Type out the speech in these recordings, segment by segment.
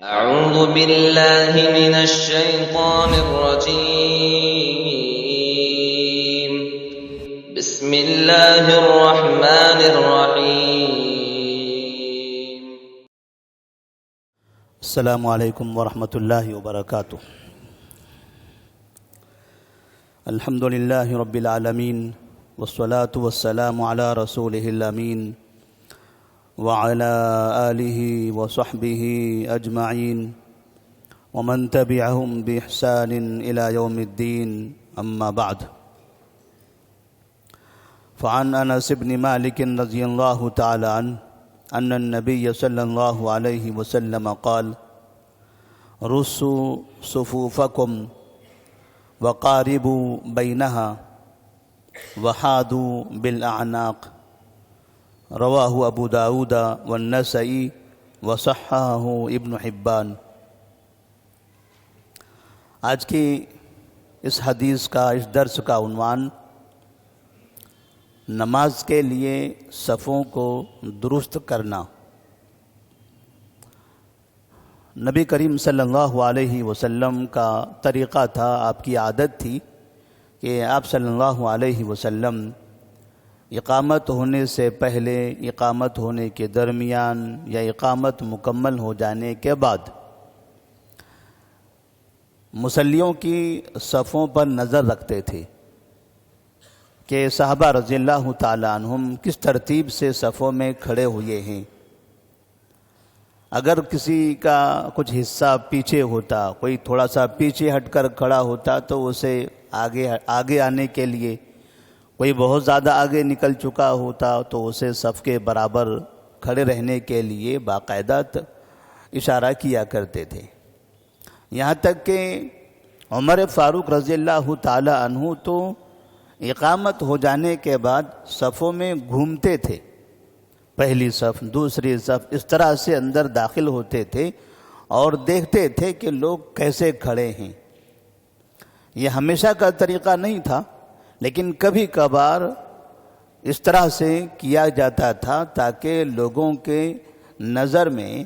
أعوذ بالله من الشيطان الرجيم. بسم الله الرحمن الرحيم. السلام علیکم ورحمۃ اللہ وبرکاتہ. الحمد للہ رب العالمین والصلاة والسلام علی رسولہ الامین وعلى آلہ وصحبہ اجمعین ومن تبعہم بإحسان إلى يوم الدین اما بعد. فعن انس بن مالک رضی اللہ تعالی عنہ ان النبی صلی اللہ علیہ وسلم قال رصوا صفوفکم وقاربوا بینہا وحادوا بالاعناق. رواہ ابو داود والنسائی وصححہ ابن حبان. آج کی اس حدیث کا، اس درس کا عنوان نماز کے لیے صفوں کو درست کرنا. نبی کریم صلی اللہ علیہ وسلم کا طریقہ تھا، آپ کی عادت تھی کہ آپ صلی اللہ علیہ وسلم اقامت ہونے سے پہلے، اقامت ہونے کے درمیان یا اقامت مکمل ہو جانے کے بعد مصلیوں کی صفوں پر نظر رکھتے تھے کہ صحابہ رضی اللہ تعالی عنہم کس ترتیب سے صفوں میں کھڑے ہوئے ہیں. اگر کسی کا کچھ حصہ پیچھے ہوتا، کوئی تھوڑا سا پیچھے ہٹ کر کھڑا ہوتا تو اسے آگے آنے کے لیے، کوئی بہت زیادہ آگے نکل چکا ہوتا تو اسے صف کے برابر کھڑے رہنے کے لیے باقاعدہ اشارہ کیا کرتے تھے. یہاں تک کہ عمر فاروق رضی اللہ تعالی عنہ تو اقامت ہو جانے کے بعد صفوں میں گھومتے تھے. پہلی صف، دوسری صف، اس طرح سے اندر داخل ہوتے تھے اور دیکھتے تھے کہ لوگ کیسے کھڑے ہیں. یہ ہمیشہ کا طریقہ نہیں تھا، لیکن کبھی کبھار اس طرح سے کیا جاتا تھا تاکہ لوگوں کے نظر میں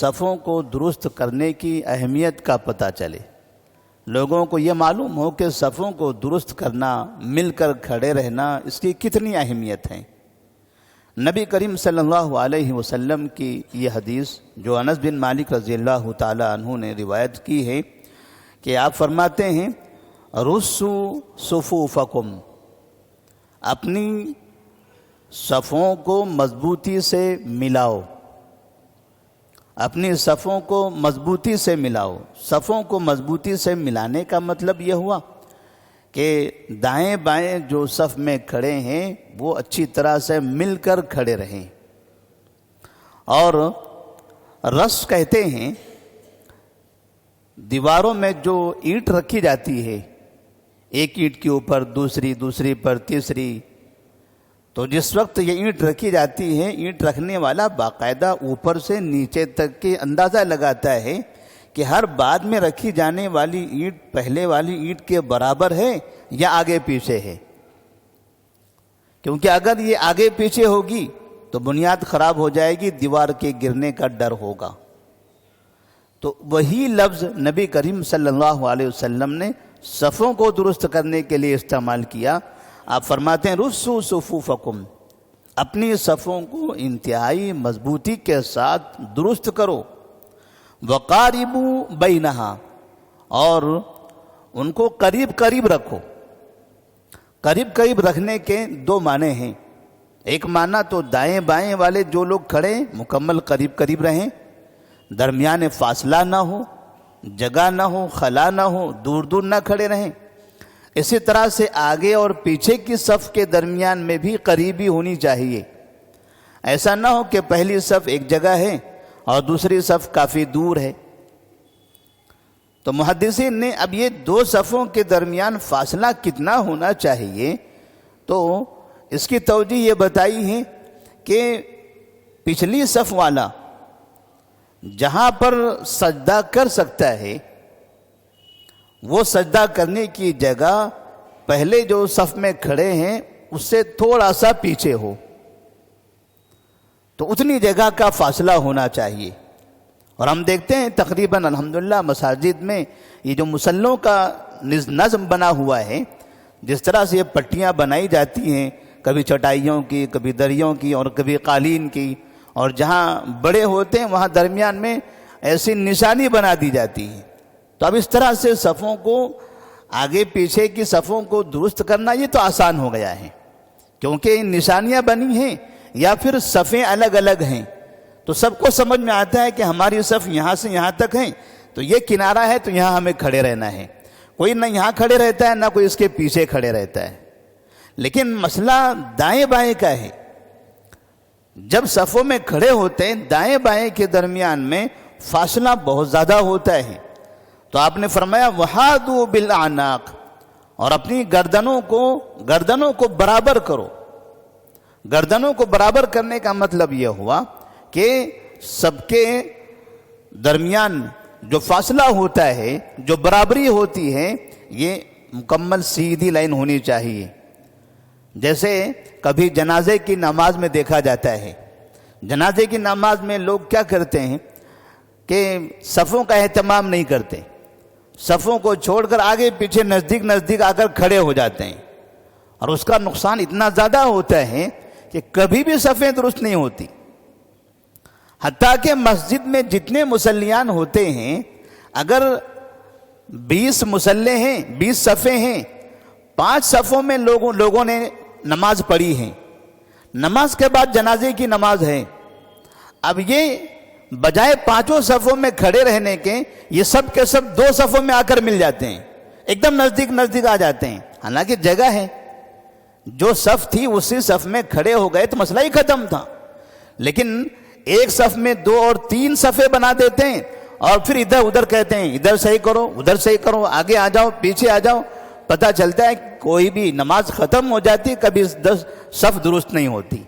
صفوں کو درست کرنے کی اہمیت کا پتہ چلے. لوگوں کو یہ معلوم ہو کہ صفوں کو درست کرنا، مل کر کھڑے رہنا، اس کی کتنی اہمیت ہے. نبی کریم صلی اللہ علیہ وسلم کی یہ حدیث جو انس بن مالک رضی اللہ تعالی عنہ نے روایت کی ہے کہ آپ فرماتے ہیں رصوا صفوفکم، اپنی صفوں کو مضبوطی سے ملاؤ، اپنی صفوں کو مضبوطی سے ملاؤ. صفوں کو مضبوطی سے ملانے کا مطلب یہ ہوا کہ دائیں بائیں جو صف میں کھڑے ہیں وہ اچھی طرح سے مل کر کھڑے رہیں. اور رص کہتے ہیں دیواروں میں جو اینٹ رکھی جاتی ہے، ایک اینٹ کے اوپر دوسری، دوسری پر تیسری، تو جس وقت یہ اینٹ رکھی جاتی ہے، اینٹ رکھنے والا باقاعدہ اوپر سے نیچے تک کے اندازہ لگاتا ہے کہ ہر بعد میں رکھی جانے والی اینٹ پہلے والی اینٹ کے برابر ہے یا آگے پیچھے ہے. کیونکہ اگر یہ آگے پیچھے ہوگی تو بنیاد خراب ہو جائے گی، دیوار کے گرنے کا ڈر ہوگا. تو وہی لفظ نبی کریم صلی اللہ علیہ وسلم نے صفوں کو درست کرنے کے لیے استعمال کیا. آپ فرماتے ہیں رصوا صفوفکم، اپنی صفوں کو انتہائی مضبوطی کے ساتھ درست کرو. وقاربوا بینہا، اور ان کو قریب قریب رکھو. قریب قریب رکھنے کے دو معنی ہیں. ایک معنی تو دائیں بائیں والے جو لوگ کھڑے مکمل قریب قریب رہیں، درمیان فاصلہ نہ ہو، جگہ نہ ہو، خلا نہ ہو، دور دور نہ کھڑے رہیں. اسی طرح سے آگے اور پیچھے کی صف کے درمیان میں بھی قریبی ہونی چاہیے. ایسا نہ ہو کہ پہلی صف ایک جگہ ہے اور دوسری صف کافی دور ہے. تو محدثین نے اب یہ دو صفوں کے درمیان فاصلہ کتنا ہونا چاہیے، تو اس کی توجہ یہ بتائی ہے کہ پچھلی صف والا جہاں پر سجدہ کر سکتا ہے وہ سجدہ کرنے کی جگہ پہلے جو صف میں کھڑے ہیں اس سے تھوڑا سا پیچھے ہو. تو اتنی جگہ کا فاصلہ ہونا چاہیے. اور ہم دیکھتے ہیں تقریباً الحمدللہ مساجد میں یہ جو مصلوں کا نظم بنا ہوا ہے، جس طرح سے یہ پٹیاں بنائی جاتی ہیں، کبھی چٹائیوں کی، کبھی دریوں کی، اور کبھی قالین کی، اور جہاں بڑے ہوتے ہیں وہاں درمیان میں ایسی نشانی بنا دی جاتی ہے. تو اب اس طرح سے صفوں کو، آگے پیچھے کی صفوں کو درست کرنا یہ تو آسان ہو گیا ہے، کیونکہ نشانیاں بنی ہیں یا پھر صفیں الگ الگ ہیں، تو سب کو سمجھ میں آتا ہے کہ ہماری صف یہاں سے یہاں تک ہیں، تو یہ کنارہ ہے تو یہاں ہمیں کھڑے رہنا ہے. کوئی نہ یہاں کھڑے رہتا ہے، نہ کوئی اس کے پیچھے کھڑے رہتا ہے. لیکن مسئلہ دائیں بائیں کا ہے. جب صفوں میں کھڑے ہوتے ہیں دائیں بائیں کے درمیان میں فاصلہ بہت زیادہ ہوتا ہے، تو آپ نے فرمایا وحادوا بالاعناق، اور اپنی گردنوں کو برابر کرو. گردنوں کو برابر کرنے کا مطلب یہ ہوا کہ سب کے درمیان جو فاصلہ ہوتا ہے، جو برابری ہوتی ہے، یہ مکمل سیدھی لائن ہونی چاہیے. جیسے کبھی جنازے کی نماز میں دیکھا جاتا ہے، جنازے کی نماز میں لوگ کیا کرتے ہیں کہ صفوں کا اہتمام نہیں کرتے، صفوں کو چھوڑ کر آگے پیچھے نزدیک آ کر کھڑے ہو جاتے ہیں، اور اس کا نقصان اتنا زیادہ ہوتا ہے کہ کبھی بھی صفیں درست نہیں ہوتی. حتیٰ کہ مسجد میں جتنے مصلیان ہوتے ہیں، اگر 20 مصلے ہیں، 20 صفیں ہیں، 5 صفوں میں لوگوں نے نماز پڑھی ہے، نماز کے بعد جنازے کی نماز ہے، اب یہ بجائے 5 صفوں میں کھڑے رہنے کے یہ سب کے سب 2 صفوں میں آ کر مل جاتے ہیں، ایک دم نزدیک آ جاتے ہیں. حالانکہ جگہ ہے، جو صف تھی اسی صف میں کھڑے ہو گئے تو مسئلہ ہی ختم تھا. لیکن ایک صف میں 2 اور 3 صفیں بنا دیتے ہیں، اور پھر ادھر ادھر کہتے ہیں ادھر صحیح کرو، ادھر صحیح کرو، آگے آ جاؤ، پیچھے آ جاؤ. پتہ چلتا ہے کوئی بھی نماز ختم ہو جاتی، کبھی 10 صف درست نہیں ہوتی.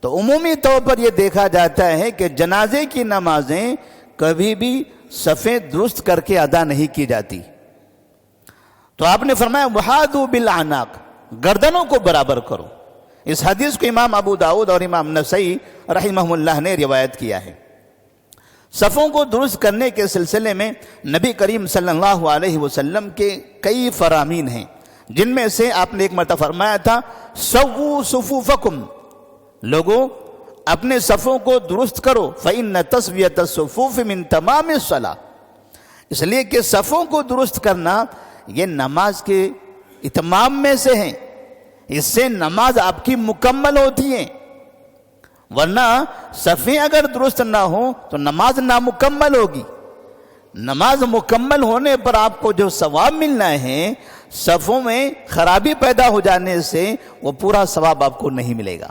تو عمومی طور پر یہ دیکھا جاتا ہے کہ جنازے کی نمازیں کبھی بھی صفیں درست کر کے ادا نہیں کی جاتی. تو آپ نے فرمایا وحادوا بالاعناق، گردنوں کو برابر کرو. اس حدیث کو امام ابو داؤد اور امام نسائی رحمہ اللہ نے روایت کیا ہے. صفوں کو درست کرنے کے سلسلے میں نبی کریم صلی اللہ علیہ وسلم کے کئی فرامین ہیں، جن میں سے آپ نے ایک مرتبہ فرمایا تھا سووا صفوفکم، لوگوں اپنے صفوں کو درست کرو، فإن تسویۃ الصفوف من تمام الصلاۃ، اس لیے کہ صفوں کو درست کرنا یہ نماز کے اتمام میں سے ہیں، اس سے نماز آپ کی مکمل ہوتی ہے. ورنہ صفیں اگر درست نہ ہوں تو نماز نامکمل ہوگی. نماز مکمل ہونے پر آپ کو جو ثواب ملنا ہے، صفوں میں خرابی پیدا ہو جانے سے وہ پورا ثواب آپ کو نہیں ملے گا.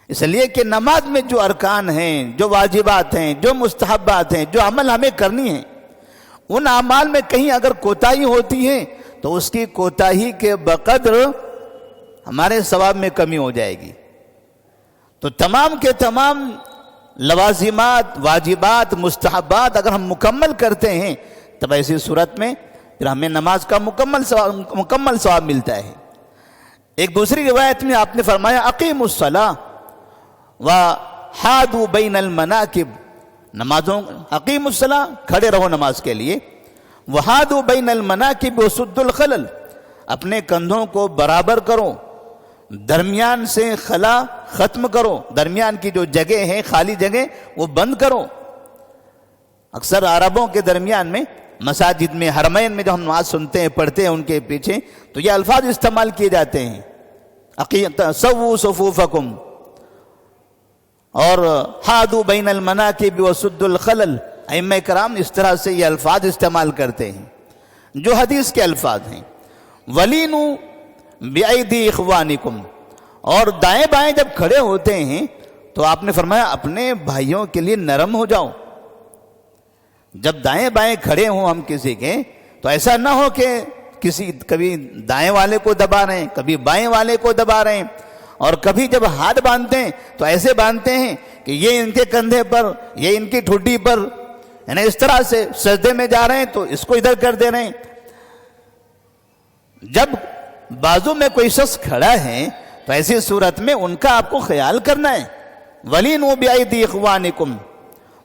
اس لیے کہ نماز میں جو ارکان ہیں، جو واجبات ہیں، جو مستحبات ہیں، جو عمل ہمیں کرنی ہیں، ان اعمال میں کہیں اگر کوتاہی ہوتی ہے تو اس کی کوتاہی کے بقدر ہمارے ثواب میں کمی ہو جائے گی. تو تمام کے تمام لوازمات، واجبات، مستحبات اگر ہم مکمل کرتے ہیں تب ایسی صورت میں پھر ہمیں نماز کا مکمل ثواب ملتا ہے. ایک دوسری روایت میں آپ نے فرمایا اقیموا الصلاۃ وحادوا بین المناکب، نمازوں اقیموا الصلاۃ، کھڑے رہو نماز کے لیے، وحادوا بین المناکب وسدوا الخلل، اپنے کندھوں کو برابر کرو، درمیان سے خلا ختم کرو، درمیان کی جو جگہ ہے خالی جگہ وہ بند کرو. اکثر عربوں کے درمیان میں مساجد میں، حرمین میں جو ہم نماز سنتے ہیں پڑھتے ہیں ان کے پیچھے تو یہ الفاظ استعمال کیے جاتے ہیں سووا صفوفکم اور حادوا بین المناکب وسدوا الخلل. ائمہ کرام اس طرح سے یہ الفاظ استعمال کرتے ہیں جو حدیث کے الفاظ ہیں. ولینوا بِأَيْدِي إِخْوَانِكُمْ، اور دائیں بائیں جب کھڑے ہوتے ہیں تو آپ نے فرمایا اپنے بھائیوں کے لیے نرم ہو جاؤ. جب دائیں بائیں کھڑے ہوں ہم کسی کے تو ایسا نہ ہو کہ کبھی دائیں والے کو دبا رہے ہیں، کبھی بائیں والے کو دبا رہے ہیں، اور کبھی جب ہاتھ باندھتے ہیں تو ایسے باندھتے ہیں کہ یہ ان کے کندھے پر، یہ ان کی ٹھڈی پر، یعنی اس طرح سے سجدے میں جا رہے ہیں تو اس کو ادھر کر دے رہے ہیں. جب بازو میں کوئی شخص کھڑا ہے تو ایسی صورت میں ان کا آپ کو خیال کرنا ہے. وَلِينُوا بِأَيْدِي إِخْوَانِكُمْ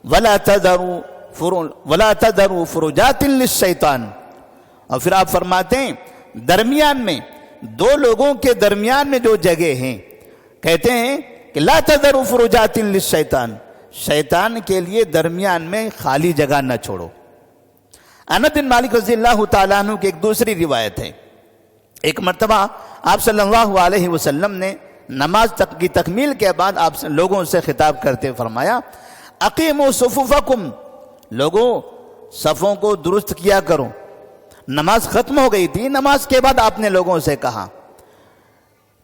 ولا تذروا فروجات للشیطان. اور پھر آپ فرماتے ہیں درمیان میں دو لوگوں کے درمیان میں جو جگہ ہیں، کہتے ہیں کہ لا تذروا فروجات للشیطان، شیطان کے لیے درمیان میں خالی جگہ نہ چھوڑو. انس بن مالک رضی اللہ تعالیٰ عنہ کی ایک دوسری روایت ہے، ایک مرتبہ آپ صلی اللہ علیہ وسلم نے نماز کی تکمیل کے بعد آپ لوگوں سے خطاب کرتے فرمایا اقیموا صفوفکم، لوگوں صفوں کو درست کیا کرو. نماز ختم ہو گئی تھی، نماز کے بعد آپ نے لوگوں سے کہا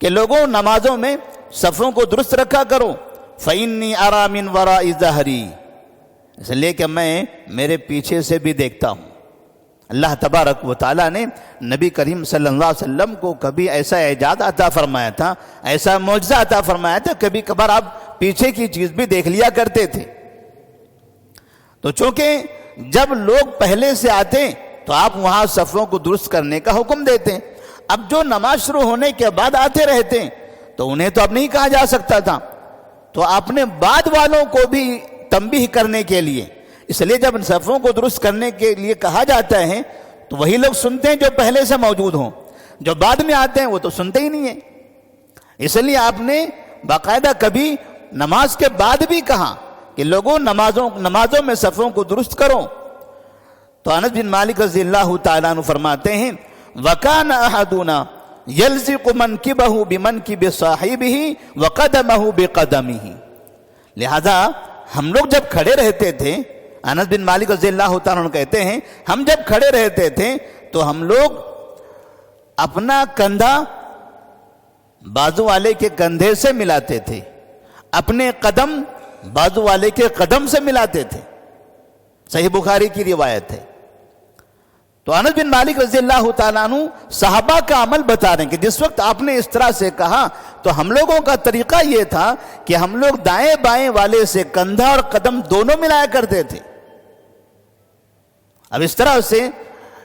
کہ لوگوں نمازوں میں صفوں کو درست رکھا کرو. فإنی أرى من وراء ظہری، اس لیے کہ میں میرے پیچھے سے بھی دیکھتا ہوں. اللہ تبارک و تعالیٰ نے نبی کریم صلی اللہ علیہ وسلم کو کبھی ایسا اعجاز عطا فرمایا تھا، ایسا معجزہ عطا فرمایا تھا، کبھی کبھار آپ پیچھے کی چیز بھی دیکھ لیا کرتے تھے. تو چونکہ جب لوگ پہلے سے آتے تو آپ وہاں صفوں کو درست کرنے کا حکم دیتے. اب جو نماز شروع ہونے کے بعد آتے رہتے تو انہیں تو اب نہیں کہا جا سکتا تھا، تو آپ نے بعد والوں کو بھی تنبیہ کرنے کے لیے، اس لیے جب صفوں کو درست کرنے کے لیے کہا جاتا ہے تو وہی لوگ سنتے ہیں جو پہلے سے موجود ہوں، جو بعد میں آتے ہیں وہ تو سنتے ہی نہیں ہیں. اس لیے آپ نے باقاعدہ کبھی نماز کے بعد بھی کہا کہ لوگوں نمازوں میں صفوں کو درست کرو. تو انس بن مالک رضی اللہ تعالیٰ عنہ فرماتے ہیں وَكَانَ أَحَدُنَا يَلْزِقُ مَنْكِبَهُ بِمَنْكِبِ صَاحِبِهِ وَقَدَمَهُ بِقَدَمِهِ. لہذا ہم لوگ جب کھڑے رہتے تھے، انس بن مالک رضی اللہ تعالیٰ عنہ کہتے ہیں ہم جب کھڑے رہتے تھے تو ہم لوگ اپنا کندھا بازو والے کے کندھے سے ملاتے تھے، اپنے قدم بازو والے کے قدم سے ملاتے تھے. صحیح بخاری کی روایت ہے. تو انس بن مالک رضی اللہ تعالیٰ عنہ صحابہ کا عمل بتا رہے ہیں کہ جس وقت آپ نے اس طرح سے کہا تو ہم لوگوں کا طریقہ یہ تھا کہ ہم لوگ دائیں بائیں والے سے کندھا اور قدم دونوں ملایا کرتے تھے. اب اس طرح سے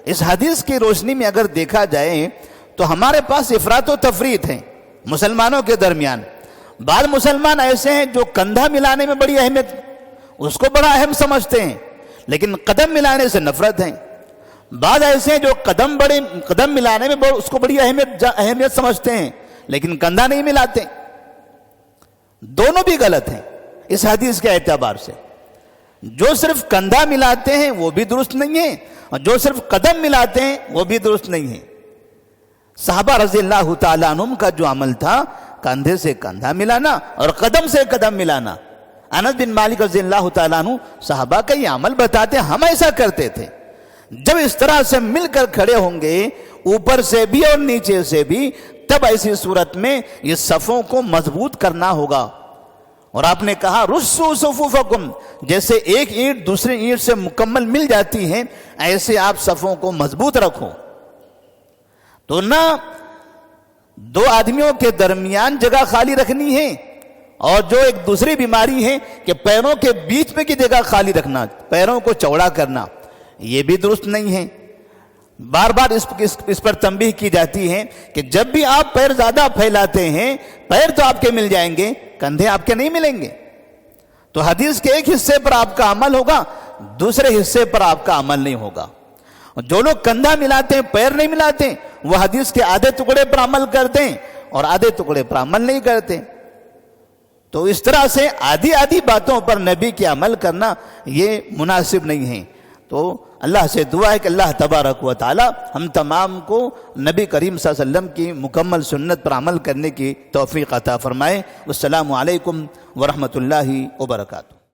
اس حدیث کی روشنی میں اگر دیکھا جائے تو ہمارے پاس افراط و تفریط ہے مسلمانوں کے درمیان. بعض مسلمان ایسے ہیں جو کندھا ملانے میں بڑی اہمیت، اس کو بڑا اہم سمجھتے ہیں، لیکن قدم ملانے سے نفرت ہے. بعض ایسے ہیں جو قدم ملانے میں اس کو بڑی اہمیت سمجھتے ہیں، لیکن کندھا نہیں ملاتے. دونوں بھی غلط ہیں اس حدیث کے اعتبار سے. جو صرف کندھا ملاتے ہیں وہ بھی درست نہیں ہے، اور جو صرف قدم ملاتے ہیں وہ بھی درست نہیں ہے. صحابہ رضی اللہ تعالیٰ عنہم کا جو عمل تھا کندھے سے کندھا ملانا اور قدم سے قدم ملانا. انس بن مالک رضی اللہ تعالیٰ عنہ صحابہ کا یہ عمل بتاتے ہم ایسا کرتے تھے. جب اس طرح سے مل کر کھڑے ہوں گے اوپر سے بھی اور نیچے سے بھی، تب ایسی صورت میں یہ صفوں کو مضبوط کرنا ہوگا. اور آپ نے کہا رسو صفوفکم، جیسے ایک اینٹ دوسری اینٹ سے مکمل مل جاتی ہے ایسے آپ صفوں کو مضبوط رکھو. تو نہ دو آدمیوں کے درمیان جگہ خالی رکھنی ہے، اور جو ایک دوسری بیماری ہے کہ پیروں کے بیچ میں کی جگہ خالی رکھنا، پیروں کو چوڑا کرنا، یہ بھی درست نہیں ہے. بار بار اس پر تنبیہ کی جاتی ہے کہ جب بھی آپ پیر زیادہ پھیلاتے ہیں پیر تو آپ کے مل جائیں گے، کندھے آپ کے نہیں ملیں گے. تو حدیث کے ایک حصے پر آپ کا عمل ہوگا، دوسرے حصے پر آپ کا عمل نہیں ہوگا. جو لوگ کندھا ملاتے ہیں پیر نہیں ملاتے، وہ حدیث کے آدھے ٹکڑے پر عمل کرتے ہیں اور آدھے ٹکڑے پر عمل نہیں کرتے. تو اس طرح سے آدھی آدھی باتوں پر نبی کی عمل کرنا یہ مناسب نہیں ہے. تو اللہ سے دعا ہے کہ اللہ تبارک و تعالی ہم تمام کو نبی کریم صلی اللہ علیہ وسلم کی مکمل سنت پر عمل کرنے کی توفیق عطا فرمائے. السلام علیکم ورحمۃ اللہ وبرکاتہ.